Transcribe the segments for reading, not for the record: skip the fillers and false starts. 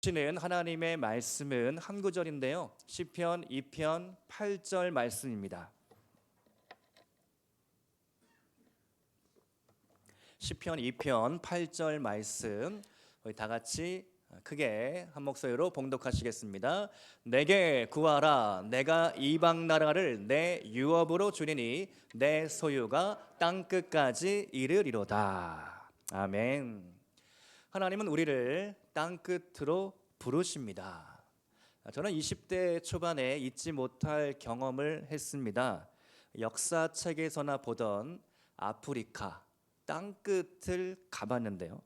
주시는 하나님의 말씀은 한 구절인데요. 시편 2편 8절 말씀입니다. 시편 2편 8절 말씀 우리 다 같이 크게 한 목소리로 봉독하시겠습니다. 내게 구하라. 내가 이방 나라를 내 유업으로 주리니 내 소유가 땅 끝까지 이르리로다. 아멘. 하나님은 우리를 땅 끝으로 부르십니다. 저는 20대 초반에 잊지 못할 경험을 했습니다. 역사책에서나 보던 아프리카 땅 끝을 가봤는데요.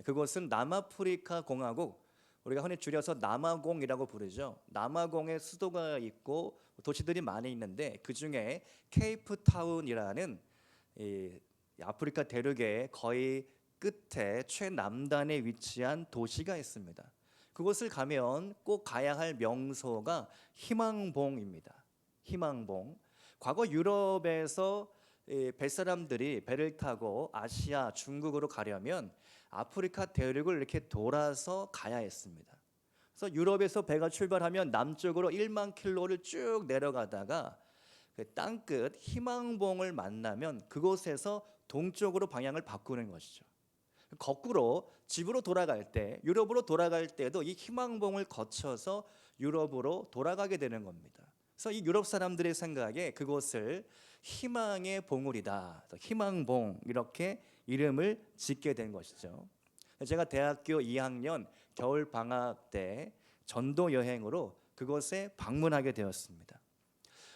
그곳은 남아프리카 공화국, 우리가 흔히 줄여서 남아공이라고 부르죠. 남아공에 수도가 있고 도시들이 많이 있는데 그 중에 케이프타운이라는 이 아프리카 대륙의 거의 끝에 최남단에 위치한 도시가 있습니다. 그곳을 가면 꼭 가야 할 명소가 희망봉입니다. 희망봉. 과거 유럽에서 뱃사람들이 배를 타고 아시아, 중국으로 가려면 아프리카 대륙을 이렇게 돌아서 가야 했습니다. 그래서 유럽에서 배가 출발하면 남쪽으로 1만 킬로를 쭉 내려가다가 그 땅끝 희망봉을 만나면 그곳에서 동쪽으로 방향을 바꾸는 것이죠. 거꾸로 집으로 돌아갈 때, 유럽으로 돌아갈 때도 이 희망봉을 거쳐서 유럽으로 돌아가게 되는 겁니다. 그래서 이 유럽 사람들의 생각에 그곳을 희망의 봉우리다, 희망봉 이렇게 이름을 짓게 된 것이죠. 제가 대학교 2학년 겨울 방학 때 전도 여행으로 그곳에 방문하게 되었습니다.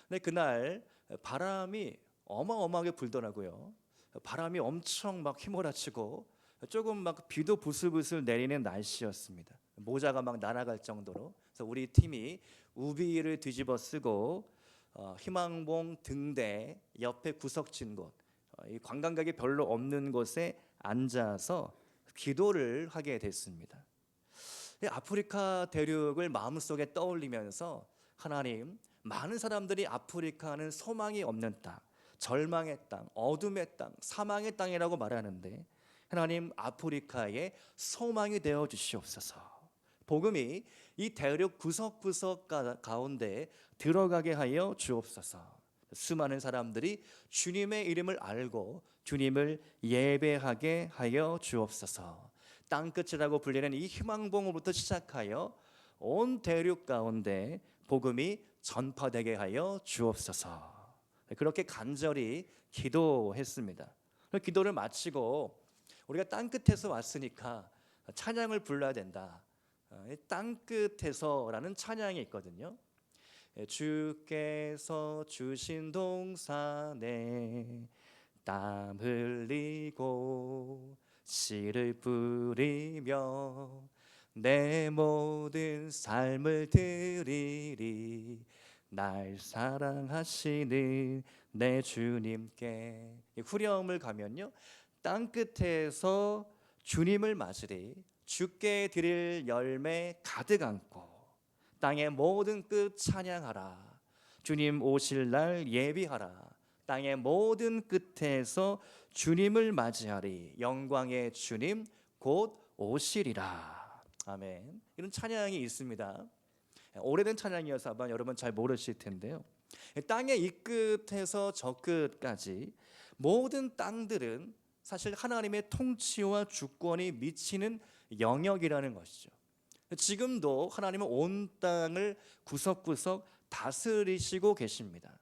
근데 그날 바람이 어마어마하게 불더라고요. 바람이 엄청 막 휘몰아치고 조금 막 비도 부슬부슬 내리는 날씨였습니다. 모자가 막 날아갈 정도로. 그래서 우리 팀이 우비를 뒤집어 쓰고 희망봉 등대 옆에 구석진 곳, 이 관광객이 별로 없는 곳에 앉아서 기도를 하게 됐습니다. 아프리카 대륙을 마음속에 떠올리면서 하나님, 많은 사람들이 아프리카는 소망이 없는 땅, 절망의 땅, 어둠의 땅, 사망의 땅이라고 말하는데 하나님, 아프리카에 소망이 되어 주시옵소서. 복음이 이 대륙 구석구석 가운데 들어가게 하여 주옵소서. 수많은 사람들이 주님의 이름을 알고 주님을 예배하게 하여 주옵소서. 땅끝이라고 불리는 이 희망봉으로부터 시작하여 온 대륙 가운데 복음이 전파되게 하여 주옵소서. 그렇게 간절히 기도했습니다. 기도를 마치고 우리가 땅끝에서 왔으니까 찬양을 불러야 된다. 땅끝에서라는 찬양이 있거든요. 주께서 주신 동산에 땀 흘리고 씨를 뿌리며 내 모든 삶을 드리리 날 사랑하시는 내 주님께. 후렴을 가면요, 땅끝에서 주님을 맞으리 주께 드릴 열매 가득 안고 땅의 모든 끝 찬양하라. 주님 오실 날 예비하라. 땅의 모든 끝에서 주님을 맞이하리. 영광의 주님 곧 오시리라. 아멘. 이런 찬양이 있습니다. 오래된 찬양이어서 아마 여러분 잘 모르실 텐데요. 땅의 이 끝에서 저 끝까지 모든 땅들은 사실 하나님의 통치와 주권이 미치는 영역이라는 것이죠. 지금도 하나님은 온 땅을 구석구석 다스리시고 계십니다.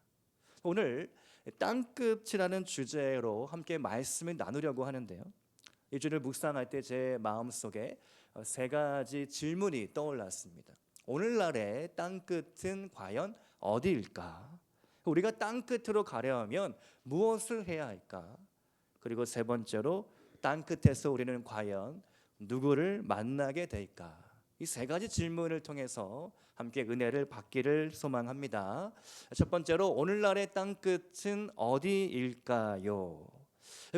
오늘 땅끝이라는 주제로 함께 말씀을 나누려고 하는데요. 이 주를 묵상할 때 제 마음속에 세 가지 질문이 떠올랐습니다. 오늘날의 땅끝은 과연 어디일까? 우리가 땅끝으로 가려면 무엇을 해야 할까? 그리고 세 번째로 땅끝에서 우리는 과연 누구를 만나게 될까? 이 세 가지 질문을 통해서 함께 은혜를 받기를 소망합니다. 첫 번째로 오늘날의 땅끝은 어디일까요?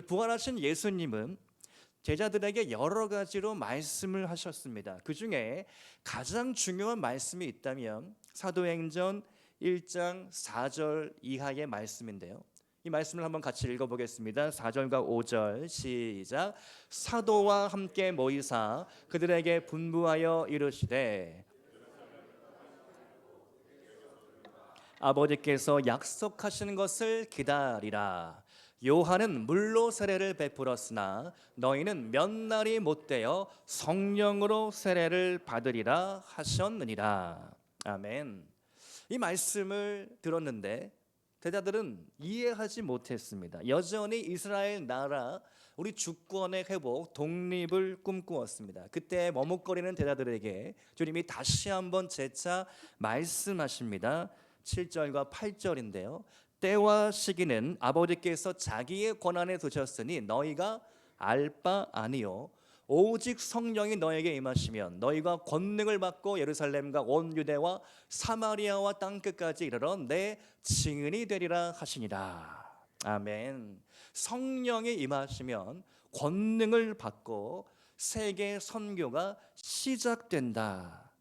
부활하신 예수님은 제자들에게 여러 가지로 말씀을 하셨습니다. 그 중에 가장 중요한 말씀이 있다면 사도행전 1장 4절 이하의 말씀인데요. 이 말씀을 한번 같이 읽어보겠습니다. 4절과 5절 시작. 사도와 함께 모이사 그들에게 분부하여 이르시되 아버지께서 약속하시는 것을 기다리라. 요한은 물로 세례를 베풀었으나 너희는 몇 날이 못되어 성령으로 세례를 받으리라 하셨느니라. 아멘. 이 말씀을 들었는데 제자들은 이해하지 못했습니다. 여전히 이스라엘 나라 우리 주권의 회복, 독립을 꿈꾸었습니다. 그때 머뭇거리는 제자들에게 주님이 다시 한번 재차 말씀하십니다. 7절과 8절인데요. 때와 시기는 아버지께서 자기의 권한에 두셨으니 너희가 알 바 아니요 오직 성령이 너에게 임하시면 너희가 권능을 받고 예루살렘과 온 유대와 사마리아와 땅끝까지 이르러 내 증인이 되리라 하시니라. 아멘. 성령이 임하시면 권능을 받고 세계 선교가 시작된다.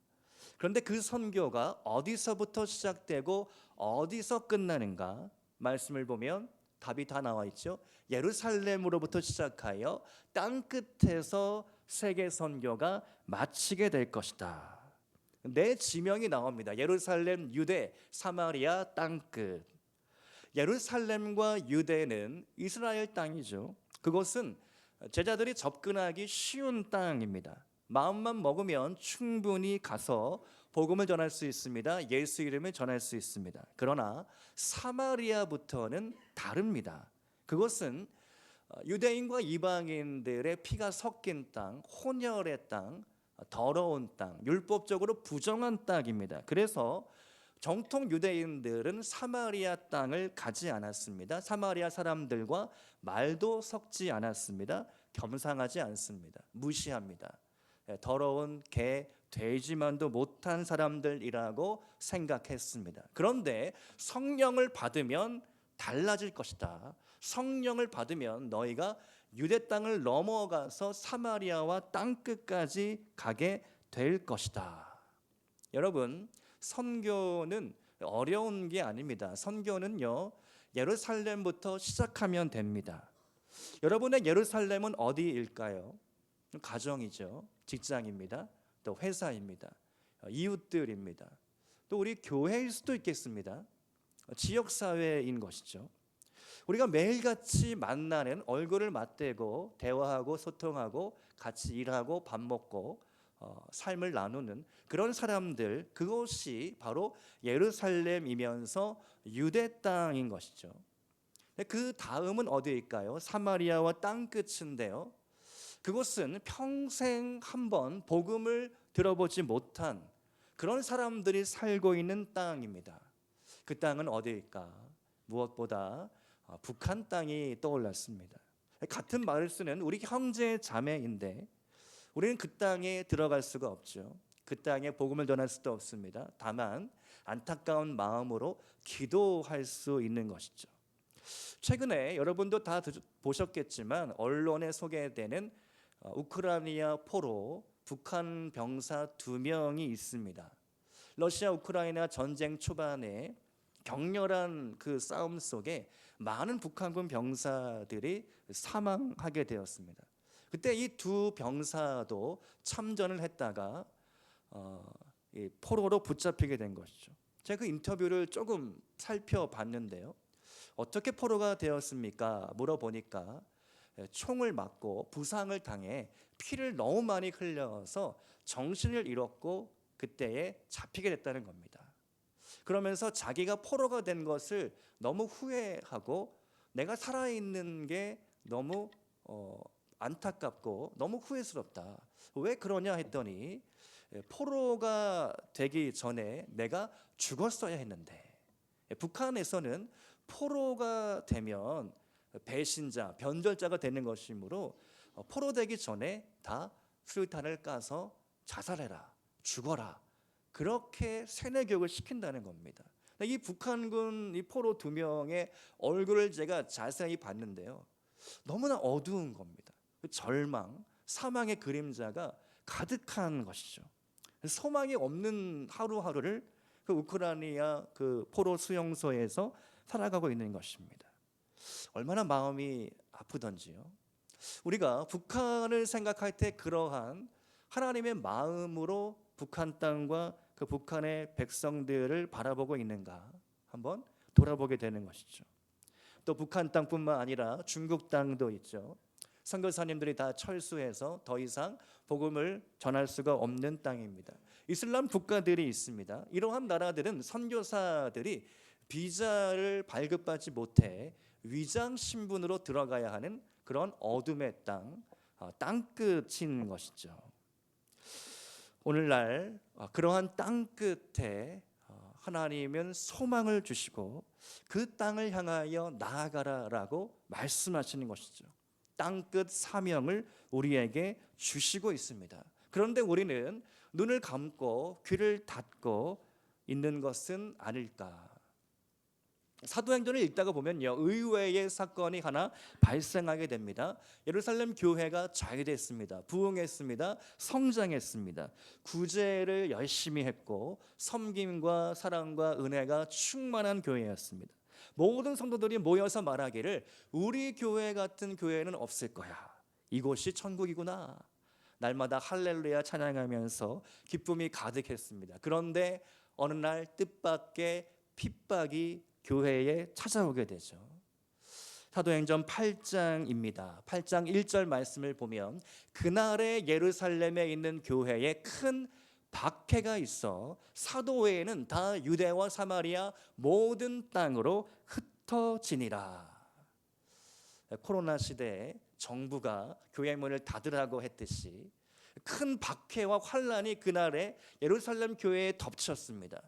그런데 그 선교가 어디서부터 시작되고 어디서 끝나는가? 말씀을 보면 답이 다 나와 있죠. 예루살렘으로부터 시작하여 땅끝에서 세계 선교가 마치게 될 것이다. 내 지명이 나옵니다. 예루살렘, 유대, 사마리아, 땅끝. 예루살렘과 유대는 이스라엘 땅이죠. 그곳은 제자들이 접근하기 쉬운 땅입니다. 마음만 먹으면 충분히 가서 복음을 전할 수 있습니다. 예수 이름을 전할 수 있습니다. 그러나 사마리아부터는 다릅니다. 그것은 유대인과 이방인들의 피가 섞인 땅, 혼혈의 땅, 더러운 땅, 율법적으로 부정한 땅입니다. 그래서 정통 유대인들은 사마리아 땅을 가지 않았습니다. 사마리아 사람들과 말도 섞지 않았습니다. 겸상하지 않습니다. 무시합니다. 더러운 개, 돼지만도 못한 사람들이라고 생각했습니다. 그런데 성령을 받으면 달라질 것이다. 성령을 받으면 너희가 유대 땅을 넘어가서 사마리아와 땅끝까지 가게 될 것이다. 여러분, 선교는 어려운 게 아닙니다. 선교는요, 예루살렘부터 시작하면 됩니다. 여러분의 예루살렘은 어디일까요? 가정이죠. 직장입니다. 또 회사입니다. 이웃들입니다. 또 우리 교회일 수도 있겠습니다. 지역사회인 것이죠. 우리가 매일같이 만나는, 얼굴을 맞대고 대화하고 소통하고 같이 일하고 밥 먹고 삶을 나누는 그런 사람들, 그것이 바로 예루살렘이면서 유대 땅인 것이죠. 그 다음은 어디일까요? 사마리아와 땅끝인데요. 그곳은 평생 한번 복음을 들어보지 못한 그런 사람들이 살고 있는 땅입니다. 그 땅은 어디일까? 무엇보다 북한 땅이 떠올랐습니다. 같은 말을 쓰는 우리 형제 자매인데 우리는 그 땅에 들어갈 수가 없죠. 그 땅에 복음을 전할 수도 없습니다. 다만 안타까운 마음으로 기도할 수 있는 것이죠. 최근에 여러분도 다 보셨겠지만 언론에 소개되는 우크라이나 포로 북한 병사 2명이 있습니다. 러시아 우크라이나 전쟁 초반에 격렬한 그 싸움 속에 많은 북한군 병사들이 사망하게 되었습니다. 그때 이 두 병사도 참전을 했다가 이 포로로 붙잡히게 된 것이죠. 제가 그 인터뷰를 조금 살펴봤는데요. 어떻게 포로가 되었습니까? 물어보니까 총을 맞고 부상을 당해 피를 너무 많이 흘려서 정신을 잃었고 그때에 잡히게 됐다는 겁니다. 그러면서 자기가 포로가 된 것을 너무 후회하고 내가 살아있는 게 너무 안타깝고 너무 후회스럽다. 왜 그러냐 했더니 포로가 되기 전에 내가 죽었어야 했는데, 북한에서는 포로가 되면 배신자, 변절자가 되는 것이므로 포로되기 전에 다 수류탄을 까서 자살해라, 죽어라, 그렇게 세뇌교육을 시킨다는 겁니다. 이 북한군 이 포로 2명의 얼굴을 제가 자세히 봤는데요, 너무나 어두운 겁니다. 절망, 사망의 그림자가 가득한 것이죠. 소망이 없는 하루하루를 그 우크라이나 그 포로 수용소에서 살아가고 있는 것입니다. 얼마나 마음이 아프던지요. 우리가 북한을 생각할 때 그러한 하나님의 마음으로 북한 땅과 그 북한의 백성들을 바라보고 있는가 한번 돌아보게 되는 것이죠. 또 북한 땅뿐만 아니라 중국 땅도 있죠. 선교사님들이 다 철수해서 더 이상 복음을 전할 수가 없는 땅입니다. 이슬람 국가들이 있습니다. 이러한 나라들은 선교사들이 비자를 발급받지 못해 위장 신분으로 들어가야 하는 그런 어둠의 땅끝인 것이죠. 오늘날 그러한 땅끝에 하나님은 소망을 주시고 그 땅을 향하여 나아가라라고 말씀하시는 것이죠. 땅끝 사명을 우리에게 주시고 있습니다. 그런데 우리는 눈을 감고 귀를 닫고 있는 것은 아닐까? 사도행전을 읽다가 보면요, 의외의 사건이 하나 발생하게 됩니다. 예루살렘 교회가 잘 됐습니다. 부흥했습니다. 성장했습니다. 구제를 열심히 했고 섬김과 사랑과 은혜가 충만한 교회였습니다. 모든 성도들이 모여서 말하기를 우리 교회 같은 교회는 없을 거야. 이곳이 천국이구나. 날마다 할렐루야 찬양하면서 기쁨이 가득했습니다. 그런데 어느 날 뜻밖의 핍박이 교회에 찾아오게 되죠. 사도행전 8장입니다. 8장 1절 말씀을 보면 그날에 예루살렘에 있는 교회에 큰 박해가 있어 사도 외에는 다 유대와 사마리아 모든 땅으로 흩어지니라. 코로나 시대에 정부가 교회 문을 닫으라고 했듯이 큰 박해와 환란이 그날에 예루살렘 교회에 덮쳤습니다.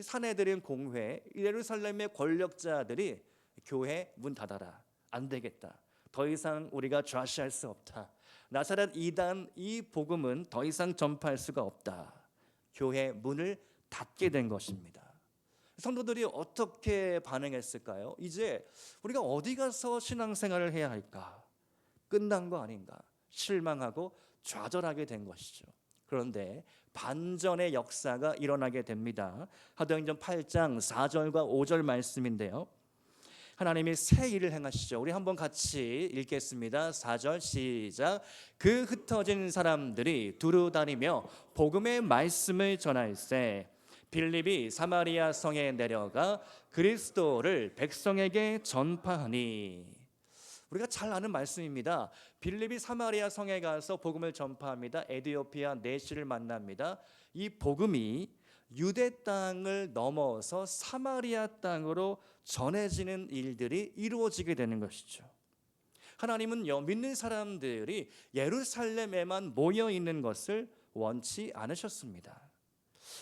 사내들인 공회, 예루살렘의 권력자들이 교회 문 닫아라. 안 되겠다. 더 이상 우리가 좌시할 수 없다. 나사렛 이단 이 복음은 더 이상 전파할 수가 없다. 교회 문을 닫게 된 것입니다. 성도들이 어떻게 반응했을까요? 이제 우리가 어디 가서 신앙생활을 해야 할까? 끝난 거 아닌가? 실망하고 좌절하게 된 것이죠. 그런데 반전의 역사가 일어나게 됩니다. 사도행전 8장 4절과 5절 말씀인데요. 하나님이 새 일을 행하시죠. 우리 한번 같이 읽겠습니다. 4절 시작. 그 흩어진 사람들이 두루 다니며 복음의 말씀을 전할세 빌립이 사마리아 성에 내려가 그리스도를 백성에게 전파하니. 우리가 잘 아는 말씀입니다. 빌립이 사마리아 성에 가서 복음을 전파합니다. 에디오피아 내시를 만납니다. 이 복음이 유대 땅을 넘어서 사마리아 땅으로 전해지는 일들이 이루어지게 되는 것이죠. 하나님은요, 믿는 사람들이 예루살렘에만 모여 있는 것을 원치 않으셨습니다.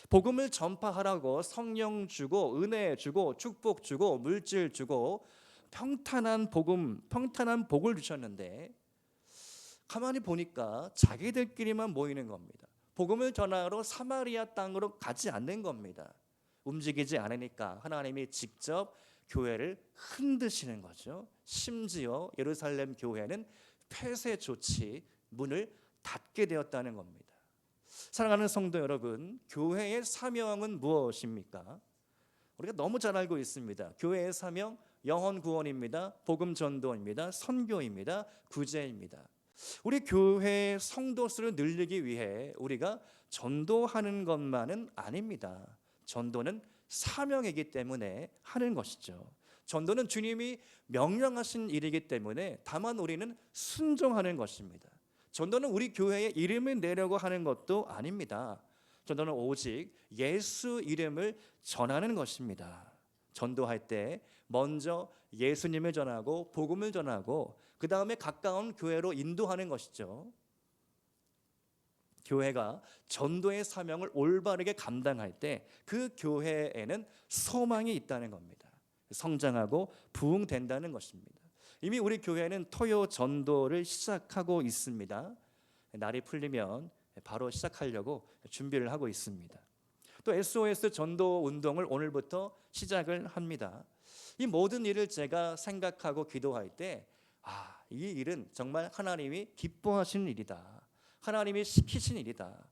복음을 전파하라고 성령 주고 은혜 주고 축복 주고 물질 주고 평탄한 복을 주셨는데 가만히 보니까 자기들끼리만 모이는 겁니다. 복음을 전하러 사마리아 땅으로 가지 않는 겁니다. 움직이지 않으니까 하나님이 직접 교회를 흔드시는 거죠. 심지어 예루살렘 교회는 폐쇄 조치 문을 닫게 되었다는 겁니다. 사랑하는 성도 여러분, 교회의 사명은 무엇입니까? 우리가 너무 잘 알고 있습니다. 교회의 사명 영혼 구원입니다. 복음 전도입니다. 선교입니다. 구제입니다. 우리 교회의 성도 수를 늘리기 위해 우리가 전도하는 것만은 아닙니다. 전도는 사명이기 때문에 하는 것이죠. 전도는 주님이 명령하신 일이기 때문에 다만 우리는 순종하는 것입니다. 전도는 우리 교회의 이름을 내려고 하는 것도 아닙니다. 전도는 오직 예수 이름을 전하는 것입니다. 전도할 때 먼저 예수님을 전하고 복음을 전하고 그 다음에 가까운 교회로 인도하는 것이죠. 교회가 전도의 사명을 올바르게 감당할 때 그 교회에는 소망이 있다는 겁니다. 성장하고 부흥된다는 것입니다. 이미 우리 교회는 토요 전도를 시작하고 있습니다. 날이 풀리면 바로 시작하려고 준비를 하고 있습니다. 또 SOS 전도 운동을 오늘부터 시작을 합니다. 이 모든 일을 제가 생각하고 기도할 때 이 일은 정말 하나님이 기뻐하시는 일이다. 하나님이 시키신 일이다.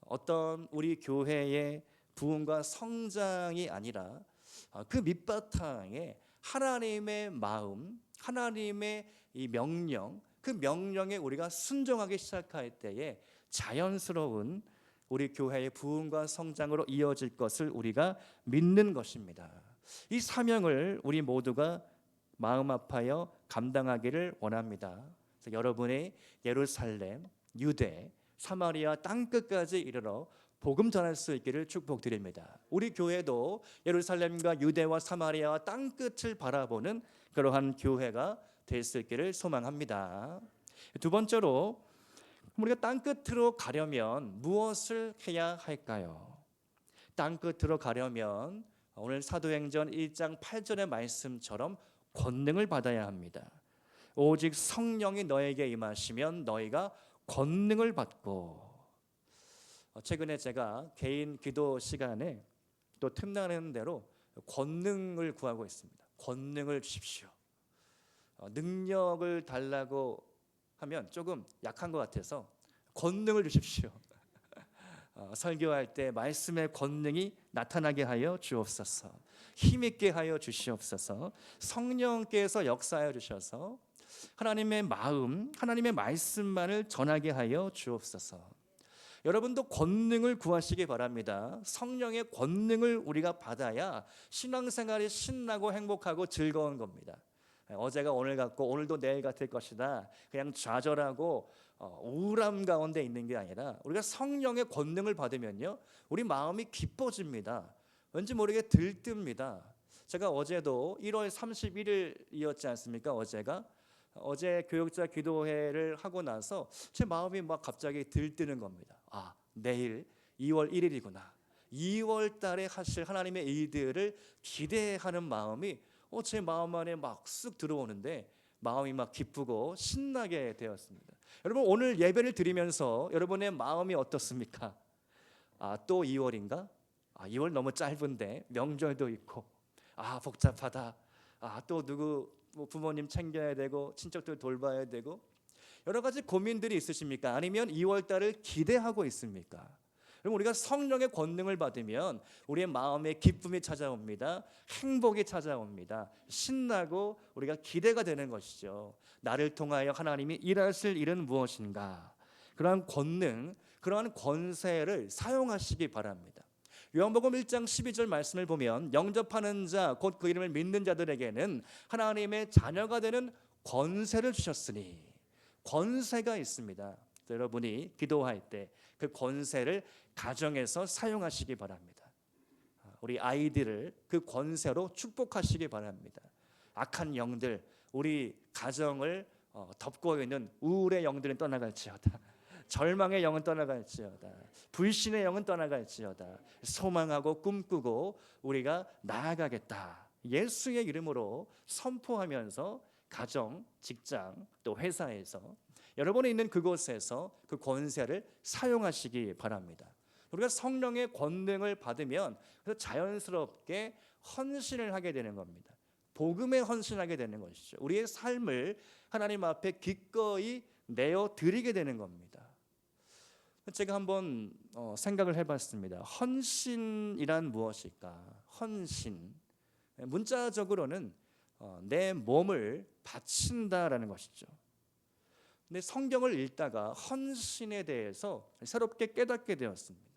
어떤 우리 교회의 부흥과 성장이 아니라 그 밑바탕에 하나님의 마음, 하나님의 이 명령, 그 명령에 우리가 순종하기 시작할 때에 자연스러운 우리 교회의 부흥과 성장으로 이어질 것을 우리가 믿는 것입니다. 이 사명을 우리 모두가 마음 아파여 감당하기를 원합니다. 그래서 여러분의 예루살렘, 유대, 사마리아 땅끝까지 이르러 복음 전할 수 있기를 축복드립니다. 우리 교회도 예루살렘과 유대와 사마리아와 땅끝을 바라보는 그러한 교회가 될 수 있기를 소망합니다. 두 번째로, 우리가 땅끝으로 가려면 무엇을 해야 할까요? 땅끝으로 가려면 오늘 사도행전 1장 8절의 말씀처럼 권능을 받아야 합니다. 오직 성령이 너에게 임하시면 너희가 권능을 받고. 최근에 제가 개인 기도 시간에 또 틈나는 대로 권능을 구하고 있습니다. 권능을 주십시오. 능력을 달라고 하면 조금 약한 것 같아서 권능을 주십시오. 설교할 때 말씀의 권능이 나타나게 하여 주옵소서. 힘있게 하여 주시옵소서. 성령께서 역사하여 주셔서 하나님의 마음, 하나님의 말씀만을 전하게 하여 주옵소서. 여러분도 권능을 구하시기 바랍니다. 성령의 권능을 우리가 받아야 신앙생활이 신나고 행복하고 즐거운 겁니다. 어제가 오늘 같고 오늘도 내일 같을 것이다, 그냥 좌절하고 우울함 가운데 있는 게 아니라 우리가 성령의 권능을 받으면요, 우리 마음이 기뻐집니다. 왠지 모르게 들뜹니다. 제가 어제도 1월 31일이었지 않습니까? 어제 교육자 기도회를 하고 나서 제 마음이 막 갑자기 들뜨는 겁니다. 내일 2월 1일이구나. 2월 달에 하실 하나님의 일들을 기대하는 마음이 제 마음 안에 막 쑥 들어오는데 마음이 막 기쁘고 신나게 되었습니다. 여러분, 오늘 예배를 드리면서 여러분의 마음이 어떻습니까? 또 2월인가? 2월 너무 짧은데 명절도 있고 복잡하다. 또 누구 부모님 챙겨야 되고 친척들 돌봐야 되고 여러 가지 고민들이 있으십니까? 아니면 2월 달을 기대하고 있습니까? 그럼 우리가 성령의 권능을 받으면 우리의 마음에 기쁨이 찾아옵니다. 행복이 찾아옵니다. 신나고 우리가 기대가 되는 것이죠. 나를 통하여 하나님이 일하실 일은 무엇인가? 그러한 권능, 그러한 권세를 사용하시기 바랍니다. 요한복음 1장 12절 말씀을 보면 영접하는 자, 곧 그 이름을 믿는 자들에게는 하나님의 자녀가 되는 권세를 주셨으니, 권세가 있습니다. 여러분이 기도할 때 그 권세를 가정에서 사용하시기 바랍니다. 우리 아이들을 그 권세로 축복하시기 바랍니다. 악한 영들, 우리 가정을 덮고 있는 우울의 영들은 떠나갈지어다. 절망의 영은 떠나갈지어다. 불신의 영은 떠나갈지어다. 소망하고 꿈꾸고 우리가 나아가겠다. 예수의 이름으로 선포하면서 가정, 직장, 또 회사에서 여러분이 있는 그곳에서 그 권세를 사용하시기 바랍니다. 우리가 성령의 권능을 받으면 그래서 자연스럽게 헌신을 하게 되는 겁니다. 복음에 헌신하게 되는 것이죠. 우리의 삶을 하나님 앞에 기꺼이 내어 드리게 되는 겁니다. 제가 한번 생각을 해봤습니다. 헌신이란 무엇일까? 헌신, 문자적으로는 내 몸을 바친다라는 것이죠. 근데 성경을 읽다가 헌신에 대해서 새롭게 깨닫게 되었습니다.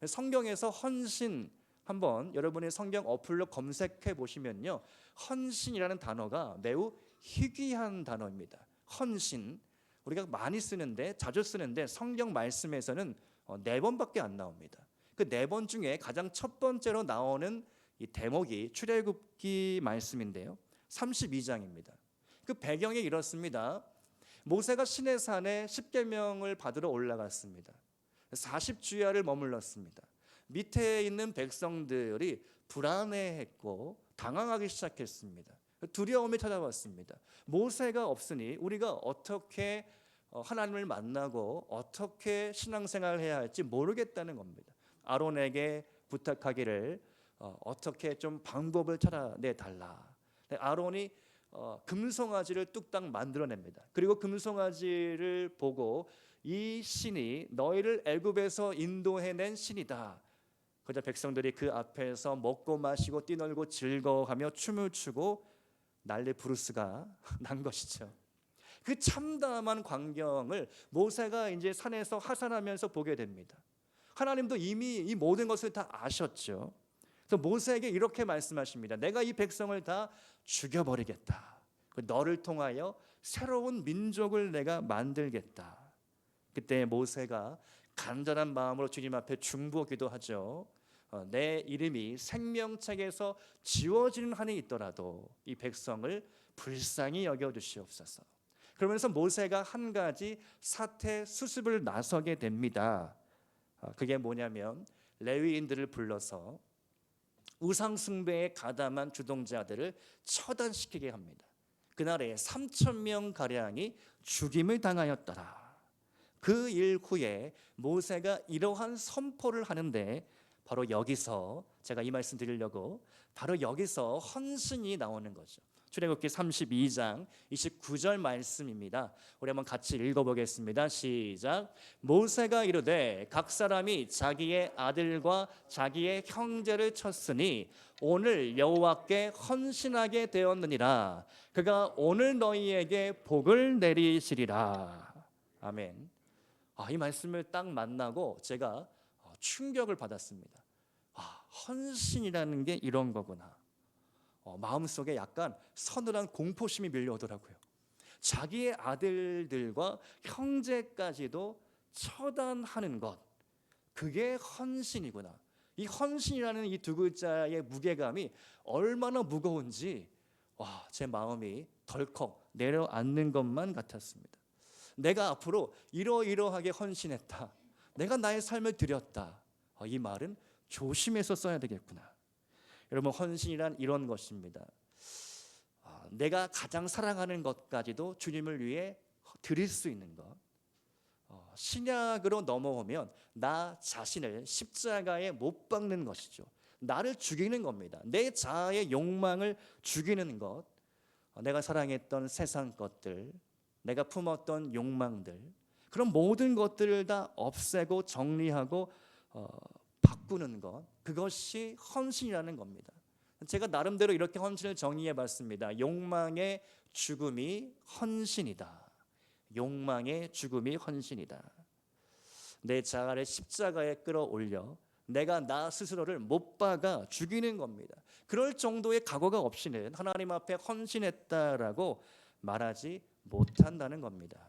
성경에서 헌신, 한번 여러분의 성경 어플로 검색해 보시면요, 헌신이라는 단어가 매우 희귀한 단어입니다. 헌신, 우리가 많이 쓰는데, 자주 쓰는데 성경 말씀에서는 4번밖에 안 나옵니다. 그 4번 중에 가장 첫 번째로 나오는 이 대목이 출애굽기 말씀인데요, 32장입니다. 그 배경이 이렇습니다. 모세가 시내산에 십계명을 받으러 올라갔습니다. 40주야를 머물렀습니다. 밑에 있는 백성들이 불안해했고 당황하기 시작했습니다. 두려움이 찾아왔습니다. 모세가 없으니 우리가 어떻게 하나님을 만나고 어떻게 신앙생활을 해야 할지 모르겠다는 겁니다. 아론에게 부탁하기를 어떻게 좀 방법을 찾아내달라. 아론이 금송아지를 뚝딱 만들어냅니다. 그리고 금송아지를 보고 이 신이 너희를 애굽에서 인도해낸 신이다. 그러자 백성들이 그 앞에서 먹고 마시고 뛰놀고 즐거워하며 춤을 추고 난리 부르스가 난 것이죠. 그 참담한 광경을 모세가 이제 산에서 하산하면서 보게 됩니다. 하나님도 이미 이 모든 것을 다 아셨죠. 그래서 모세에게 이렇게 말씀하십니다. 내가 이 백성을 다 죽여버리겠다. 너를 통하여 새로운 민족을 내가 만들겠다. 그때 모세가 간절한 마음으로 주님 앞에 중보 기도하죠. 내 이름이 생명책에서 지워지는 한이 있더라도 이 백성을 불쌍히 여겨 주시옵소서. 그러면서 모세가 한 가지 사태 수습을 나서게 됩니다. 그게 뭐냐면 레위인들을 불러서 우상 숭배에 가담한 주동자들을 처단시키게 합니다. 그날에 3,000명 가량이 죽임을 당하였더라. 그 일 후에 모세가 이러한 선포를 하는데 바로 여기서 제가 이 말씀 드리려고 바로 여기서 헌신이 나오는 거죠. 출애굽기 32장 29절 말씀입니다. 우리 한번 같이 읽어보겠습니다. 시작. 모세가 이르되 각 사람이 자기의 아들과 자기의 형제를 쳤으니 오늘 여호와께 헌신하게 되었느니라. 그가 오늘 너희에게 복을 내리시리라. 아멘. 이 말씀을 딱 만나고 제가 충격을 받았습니다. 헌신이라는 게 이런 거구나. 마음속에 약간 서늘한 공포심이 밀려오더라고요. 자기의 아들들과 형제까지도 처단하는 것, 그게 헌신이구나. 이 헌신이라는 이 두 글자의 무게감이 얼마나 무거운지 제 마음이 덜컥 내려앉는 것만 같았습니다. 내가 앞으로 이러이러하게 헌신했다, 내가 나의 삶을 드렸다, 이 말은 조심해서 써야 되겠구나. 여러분, 헌신이란 이런 것입니다. 내가 가장 사랑하는 것까지도 주님을 위해 드릴 수 있는 것. 신약으로 넘어오면 나 자신을 십자가에 못 박는 것이죠. 나를 죽이는 겁니다. 내 자아의 욕망을 죽이는 것. 내가 사랑했던 세상 것들, 내가 품었던 욕망들, 그런 모든 것들을 다 없애고 정리하고 바꾸는 것, 그것이 헌신이라는 겁니다. 제가 나름대로 이렇게 헌신을 정리해 봤습니다. 욕망의 죽음이 헌신이다. 욕망의 죽음이 헌신이다. 내 자아를 십자가에 끌어올려 내가 나 스스로를 못 박아 죽이는 겁니다. 그럴 정도의 각오가 없이는 하나님 앞에 헌신했다라고 말하지 못한다는 겁니다.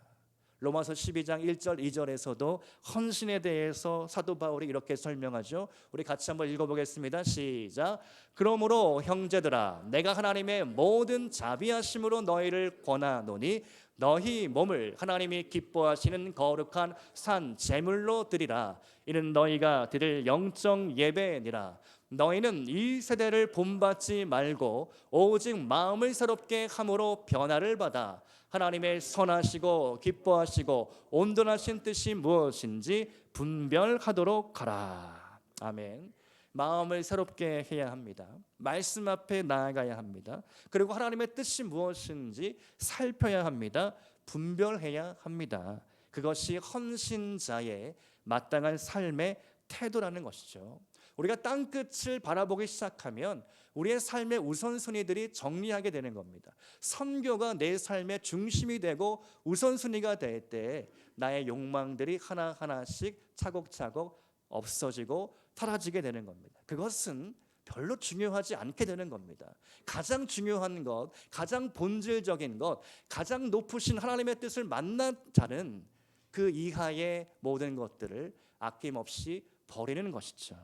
로마서 12장 1절 2절에서도 헌신에 대해서 사도 바울이 이렇게 설명하죠. 우리 같이 한번 읽어보겠습니다. 시작. 그러므로 형제들아, 내가 하나님의 모든 자비하심으로 너희를 권하노니 너희 몸을 하나님이 기뻐하시는 거룩한 산 제물로 드리라. 이는 너희가 드릴 영적 예배니라. 너희는 이 세대를 본받지 말고 오직 마음을 새롭게 함으로 변화를 받아 하나님의 선하시고 기뻐하시고 온전하신 뜻이 무엇인지 분별하도록 하라. 아멘. 마음을 새롭게 해야 합니다. 말씀 앞에 나아가야 합니다. 그리고 하나님의 뜻이 무엇인지 살펴야 합니다. 분별해야 합니다. 그것이 헌신자의 마땅한 삶의 태도라는 것이죠. 우리가 땅끝을 바라보기 시작하면 우리의 삶의 우선순위들이 정리하게 되는 겁니다. 선교가 내 삶의 중심이 되고 우선순위가 될 때 나의 욕망들이 하나하나씩 차곡차곡 없어지고 사라지게 되는 겁니다. 그것은 별로 중요하지 않게 되는 겁니다. 가장 중요한 것, 가장 본질적인 것, 가장 높으신 하나님의 뜻을 만난 자는 그 이하의 모든 것들을 아낌없이 버리는 것이죠.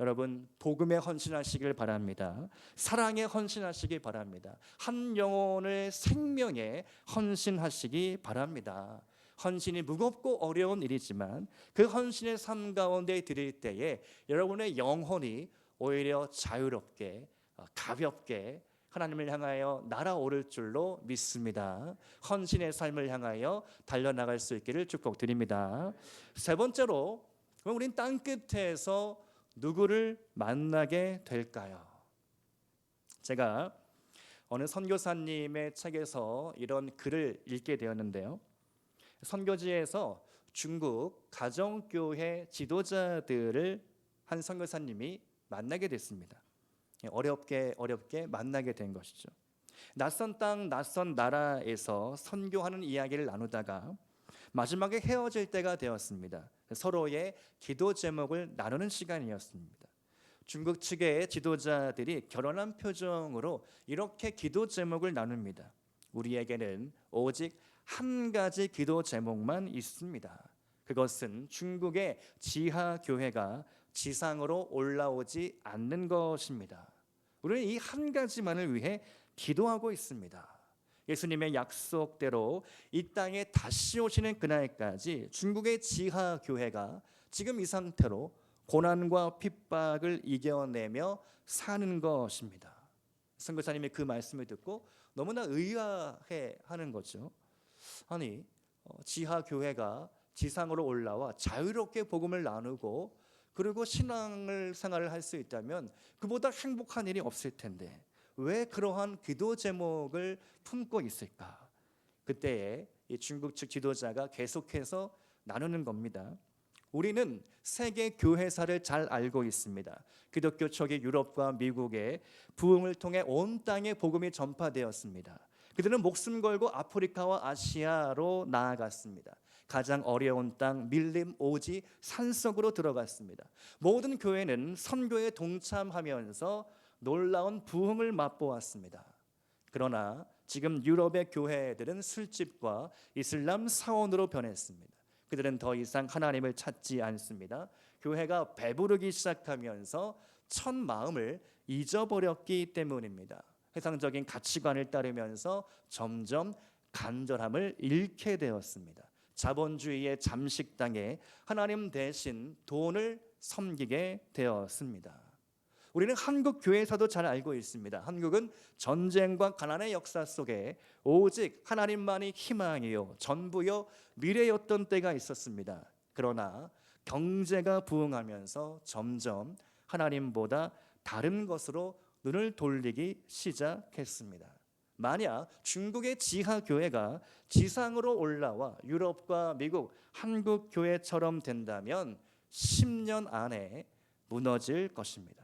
여러분, 복음에 헌신하시길 바랍니다. 사랑에 헌신하시기 바랍니다. 한 영혼의 생명에 헌신하시기 바랍니다. 헌신이 무겁고 어려운 일이지만 그 헌신의 삶 가운데 드릴 때에 여러분의 영혼이 오히려 자유롭게 가볍게 하나님을 향하여 날아오를 줄로 믿습니다. 헌신의 삶을 향하여 달려나갈 수 있기를 축복드립니다. 세 번째로, 그럼 우린 땅끝에서 누구를 만나게 될까요? 제가 어느 선교사님의 책에서 이런 글을 읽게 되었는데요. 선교지에서 중국 가정교회 지도자들을 한 선교사님이 만나게 됐습니다. 어렵게 만나게 된 것이죠. 낯선 땅, 낯선 나라에서 선교하는 이야기를 나누다가 마지막에 헤어질 때가 되었습니다. 서로의 기도 제목을 나누는 시간이었습니다. 중국 측의 지도자들이 결혼한 표정으로 이렇게 기도 제목을 나눕니다. 우리에게는 오직 한 가지 기도 제목만 있습니다. 그것은 중국의 지하 교회가 지상으로 올라오지 않는 것입니다. 우리는 이 한 가지만을 위해 기도하고 있습니다. 예수님의 약속대로 이 땅에 다시 오시는 그날까지 중국의 지하 교회가 지금 이 상태로 고난과 핍박을 이겨내며 사는 것입니다. 선교사님이 그 말씀을 듣고 너무나 의아해하는 거죠. 아니, 지하 교회가 지상으로 올라와 자유롭게 복음을 나누고 그리고 신앙을 생활을 할 수 있다면 그보다 행복한 일이 없을 텐데 왜 그러한 기도 제목을 품고 있을까? 그때에 이 중국 측 지도자가 계속해서 나누는 겁니다. 우리는 세계 교회사를 잘 알고 있습니다. 기독교 초기 유럽과 미국의 부흥을 통해 온 땅에 복음이 전파되었습니다. 그들은 목숨 걸고 아프리카와 아시아로 나아갔습니다. 가장 어려운 땅 밀림 오지 산속으로 들어갔습니다. 모든 교회는 선교에 동참하면서 놀라운 부흥을 맛보았습니다. 그러나 지금 유럽의 교회들은 술집과 이슬람 사원으로 변했습니다. 그들은 더 이상 하나님을 찾지 않습니다. 교회가 배부르기 시작하면서 첫 마음을 잊어버렸기 때문입니다. 세상적인 가치관을 따르면서 점점 간절함을 잃게 되었습니다. 자본주의의 잠식당에 하나님 대신 돈을 섬기게 되었습니다. 우리는 한국 교회에서도 잘 알고 있습니다. 한국은 전쟁과 가난의 역사 속에 오직 하나님만이 희망이요 전부요 미래였던 때가 있었습니다. 그러나 경제가 부흥하면서 점점 하나님보다 다른 것으로 눈을 돌리기 시작했습니다. 만약 중국의 지하 교회가 지상으로 올라와 유럽과 미국, 한국 교회처럼 된다면 10년 안에 무너질 것입니다.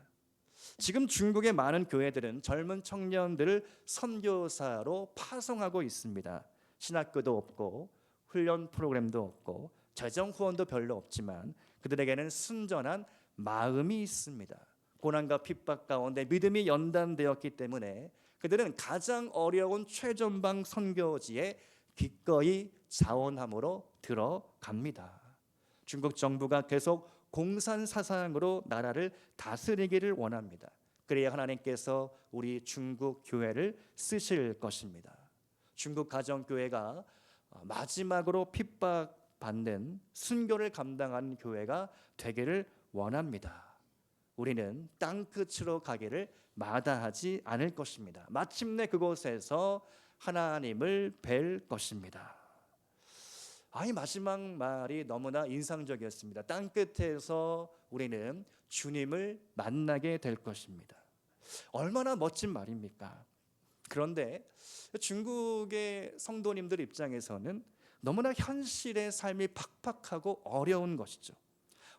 지금 중국의 많은 교회들은 젊은 청년들을 선교사로 파송하고 있습니다. 신학교도 없고 훈련 프로그램도 없고 재정 후원도 별로 없지만 그들에게는 순전한 마음이 있습니다. 고난과 핍박 가운데 믿음이 연단되었기 때문에 그들은 가장 어려운 최전방 선교지에 기꺼이 자원함으로 들어갑니다. 중국 정부가 계속 공산 사상으로 나라를 다스리기를 원합니다. 그래야 하나님께서 우리 중국 교회를 쓰실 것입니다. 중국 가정교회가 마지막으로 핍박받는 순교를 감당하는 교회가 되기를 원합니다. 우리는 땅끝으로 가기를 마다하지 않을 것입니다. 마침내 그곳에서 하나님을 뵐 것입니다. 이 마지막 말이 너무나 인상적이었습니다. 땅끝에서 우리는 주님을 만나게 될 것입니다. 얼마나 멋진 말입니까? 그런데 중국의 성도님들 입장에서는 너무나 현실의 삶이 팍팍하고 어려운 것이죠.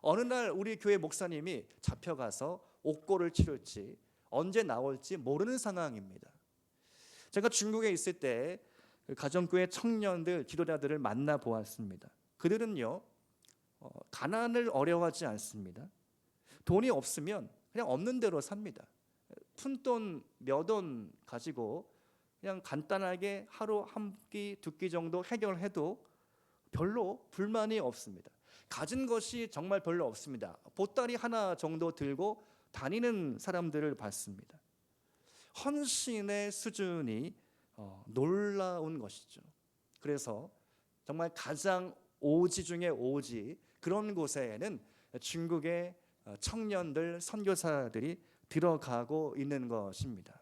어느 날 우리 교회 목사님이 잡혀가서 옥고를 치를지 언제 나올지 모르는 상황입니다. 제가 중국에 있을 때 가정교회 청년들, 지도자들을 만나 보았습니다. 그들은요 가난을 어려워하지 않습니다. 돈이 없으면 그냥 없는 대로 삽니다. 푼돈 몇 원 가지고 그냥 간단하게 하루 한 끼, 두 끼 정도 해결해도 별로 불만이 없습니다. 가진 것이 정말 별로 없습니다. 보따리 하나 정도 들고 다니는 사람들을 봤습니다. 헌신의 수준이 놀라운 것이죠. 그래서 정말 가장 오지 중에 오지 그런 곳에는 중국의 청년들, 선교사들이 들어가고 있는 것입니다.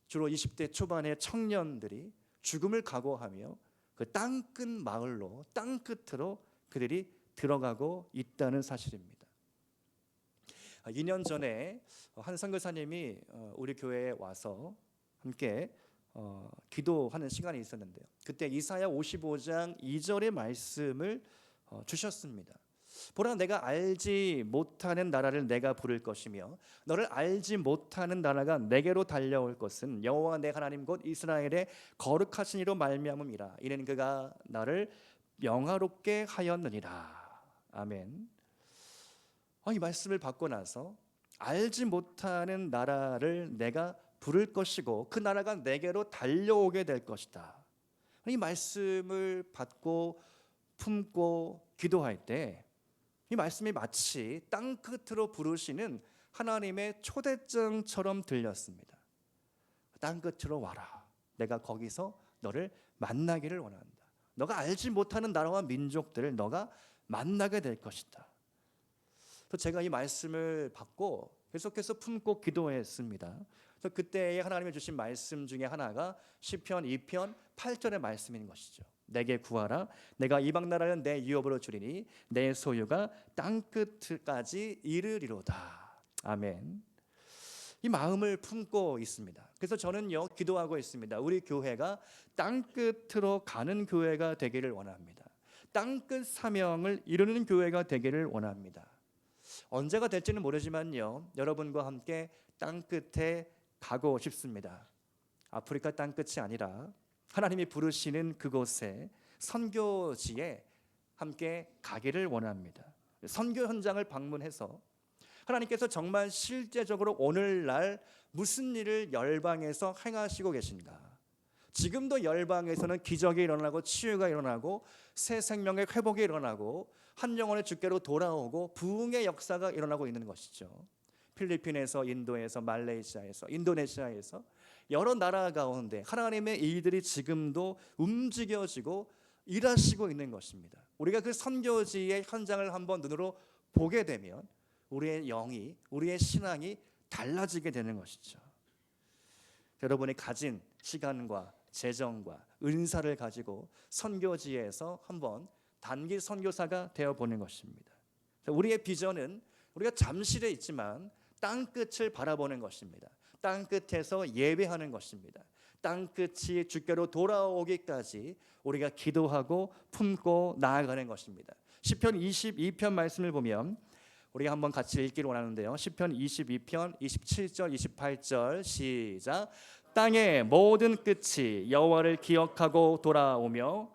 주로 20대 초반의 청년들이 죽음을 각오하며 그 땅끝 마을로, 땅끝으로 그들이 들어가고 있다는 사실입니다. 2년 전에 한 선교사님이 우리 교회에 와서 함께 기도하는 시간이 있었는데요. 그때 이사야 55장 2절의 말씀을 주셨습니다. 보라, 내가 알지 못하는 나라를 내가 부를 것이며 너를 알지 못하는 나라가 내게로 달려올 것은 여호와 내 하나님 곧 이스라엘의 거룩하신 이로 말미암음이라. 이는 그가 나를 영화롭게 하였느니라. 아멘. 이 말씀을 받고 나서 알지 못하는 나라를 내가 부를 것이고 그 나라가 내게로 달려오게 될 것이다. 이 말씀을 받고 품고 기도할 때 이 말씀이 마치 땅 끝으로 부르시는 하나님의 초대장처럼 들렸습니다. 땅 끝으로 와라. 내가 거기서 너를 만나기를 원한다. 너가 알지 못하는 나라와 민족들을 너가 만나게 될 것이다. 또 제가 이 말씀을 받고 계속해서 품고 기도했습니다. 그래서 그때에 하나님이 주신 말씀 중에 하나가 시편 2편 8절의 말씀인 것이죠. 내게 구하라. 내가 이방 나라를 내 유업으로 주리니 내 소유가 땅 끝까지 이르리로다. 아멘. 이 마음을 품고 있습니다. 그래서 저는요 기도하고 있습니다. 우리 교회가 땅 끝으로 가는 교회가 되기를 원합니다. 땅 끝 사명을 이루는 교회가 되기를 원합니다. 언제가 될지는 모르지만요 여러분과 함께 땅 끝에 가고 싶습니다. 아프리카 땅 끝이 아니라 하나님이 부르시는 그곳에 선교지에 함께 가기를 원합니다. 선교 현장을 방문해서 하나님께서 정말 실제적으로 오늘날 무슨 일을 열방에서 행하시고 계신가. 지금도 열방에서는 기적이 일어나고 치유가 일어나고 새 생명의 회복이 일어나고 한 영혼의 주께로 돌아오고 부흥의 역사가 일어나고 있는 것이죠. 필리핀에서, 인도에서, 말레이시아에서, 인도네시아에서 여러 나라 가운데 하나님의 일들이 지금도 움직여지고 일하시고 있는 것입니다. 우리가 그 선교지의 현장을 한번 눈으로 보게 되면 우리의 영이, 우리의 신앙이 달라지게 되는 것이죠. 여러분이 가진 시간과 재정과 은사를 가지고 선교지에서 한번 단기 선교사가 되어보는 것입니다. 우리의 비전은 우리가 잠실에 있지만 땅 끝을 바라보는 것입니다. 땅 끝에서 예배하는 것입니다. 땅 끝이 주께로 돌아오기까지 우리가 기도하고 품고 나아가는 것입니다. 시편 22편 말씀을 보면 우리가 한번 같이 읽기를 원하는데요. 시편 22편 27절 28절 시작. 땅의 모든 끝이 여호와를 기억하고 돌아오며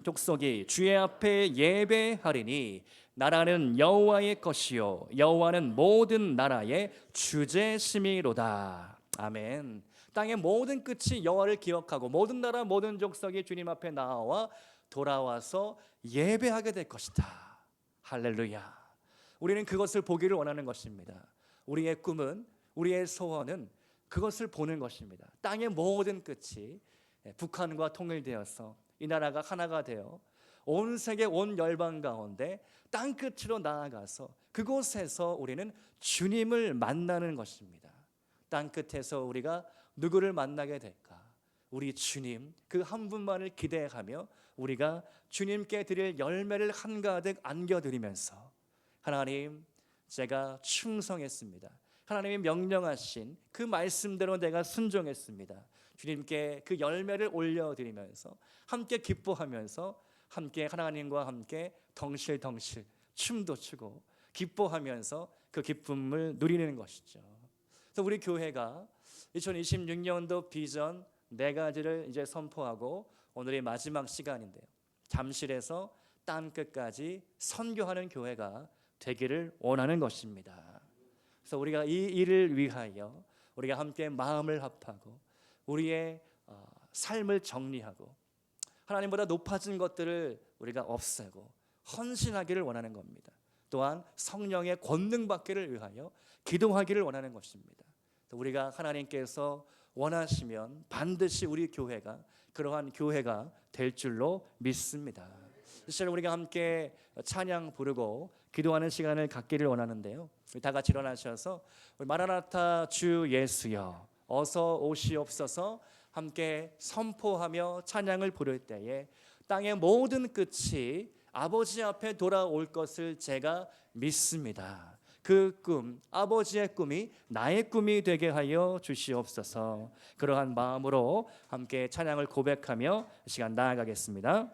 족속이 주의 앞에 예배하리니 나라는 여호와의 것이요 여호와는 모든 나라의 주제심이로다. 아멘. 땅의 모든 끝이 여호와를 기억하고 모든 나라 모든 족속이 주님 앞에 나와 돌아와서 예배하게 될 것이다. 할렐루야. 우리는 그것을 보기를 원하는 것입니다. 우리의 꿈은, 우리의 소원은 그것을 보는 것입니다. 땅의 모든 끝이 북한과 통일되어서 이 나라가 하나가 되어 온 세계 온 열방 가운데 땅 끝으로 나아가서 그곳에서 우리는 주님을 만나는 것입니다. 땅 끝에서 우리가 누구를 만나게 될까? 우리 주님 그 한 분만을 기대하며 우리가 주님께 드릴 열매를 한가득 안겨드리면서 하나님 제가 충성했습니다. 하나님이 명령하신 그 말씀대로 내가 순종했습니다. 주님께 그 열매를 올려드리면서 함께 기뻐하면서 함께 하나님과 함께 덩실덩실 춤도 추고 기뻐하면서 그 기쁨을 누리는 것이죠. 그래서 우리 교회가 2026년도 비전 4가지를 이제 선포하고 오늘의 마지막 시간인데요. 잠실에서 땅 끝까지 선교하는 교회가 되기를 원하는 것입니다. 그래서 우리가 이 일을 위하여 우리가 함께 마음을 합하고 우리의 삶을 정리하고 하나님보다 높아진 것들을 우리가 없애고 헌신하기를 원하는 겁니다. 또한 성령의 권능 받기를 위하여 기도하기를 원하는 것입니다. 우리가 하나님께서 원하시면 반드시 우리 교회가 그러한 교회가 될 줄로 믿습니다. 사실 우리가 함께 찬양 부르고 기도하는 시간을 갖기를 원하는데요. 다 같이 일어나셔서 마라나타 주 예수여 어서 오시옵소서 함께 선포하며 찬양을 부를 때에 땅의 모든 끝이 아버지 앞에 돌아올 것을 제가 믿습니다. 그 꿈, 아버지의 꿈이 나의 꿈이 되게 하여 주시옵소서. 그러한 마음으로 함께 찬양을 고백하며 시간 나아가겠습니다.